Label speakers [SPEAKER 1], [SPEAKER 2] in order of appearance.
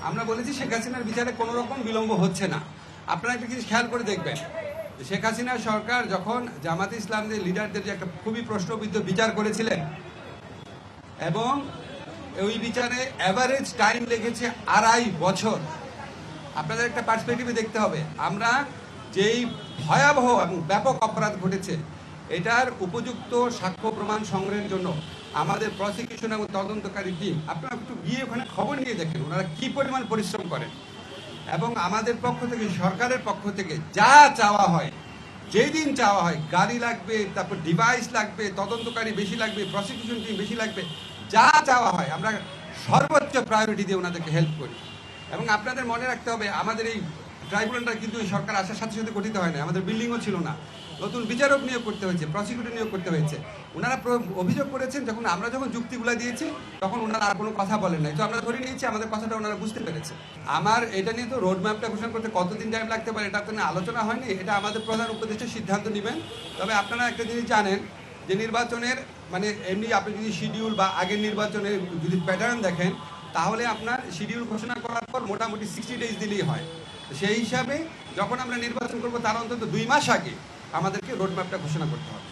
[SPEAKER 1] আমরা বলেছি শেখ হাসিনার বিচারে কোনো রকম বিলম্ব হচ্ছে না। আপনারা একটা জিনিস খেয়াল করে দেখবেন, শেখ হাসিনা সরকার যখন জামাতে ইসলামদের লিডারদের যে একটা খুবই প্রশ্নবিদ্ধ বিচার করেছিলেন এবং ওই বিচারে অ্যাভারেজ টাইম লেগেছে 2.5 বছর। আপনাদের একটা পার্সপেক্টিভে দেখতে হবে, আমরা যেই ভয়াবহ এবং ব্যাপক অপরাধ ঘটেছে এটার উপযুক্ত সাক্ষ্য প্রমাণ সংগ্রহের জন্য আমাদের প্রসিকিউশন এবং তদন্তকারী টিম, আপনারা একটু গিয়ে ওখানে খবর নিয়ে দেখেন ওনারা কী পরিমাণ পরিশ্রম করেন। এবং আমাদের পক্ষ থেকে, সরকারের পক্ষ থেকে যা চাওয়া হয়, যেই দিন চাওয়া হয়, গাড়ি লাগবে, তারপর ডিভাইস লাগবে, তদন্তকারী বেশি লাগবে, প্রসিকিউশন টিম বেশি লাগবে, যা চাওয়া হয় আমরা সর্বোচ্চ প্রায়োরিটি দিয়ে ওনাদেরকে হেল্প করি। এবং আপনাদের মনে রাখতে হবে, আমাদের এই ট্রাইব্যুনালটা কিন্তু সরকার আসার সাথে সাথে গঠিত হয় না, আমাদের বিল্ডিংও ছিল না, নতুন বিচারক নিয়োগ করতে হয়েছে, প্রসিকিউটর নিয়োগ করতে হয়েছে। ওনারা অভিযোগ করেছেন, আমরা যখন যুক্তিগুলো দিয়েছি তখন ওনারা আর কোনো কথা বলেন নাই, তো আমরা ধরে নিয়েছি আমাদের কথাটা ওনারা বুঝতে পেরেছে। আমার এটা নিয়ে তো রোড ম্যাপটা ঘোষণা করতে কতদিন টাইম লাগতে পারে এটা তো আলোচনা হয়নি, এটা আমাদের প্রধান উপদেষ্টা সিদ্ধান্ত নেবেন। তবে আপনারা একটা জিনিস জানেন যে নির্বাচনের মানে এমনি আপনি যদি শিডিউল বা আগের নির্বাচনের যদি প্যাটার্ন দেখেন, তাহলে আপনার শিডিউল ঘোষণা করার পর মোটামুটি 60 ডেজ দিলেই হয়। সেই হিসাবে যখন আমরা নির্বাচন করব তার অন্তত 2 মাস আগে আমাদেরকে রোড ম্যাপটা ঘোষণা করতে হবে।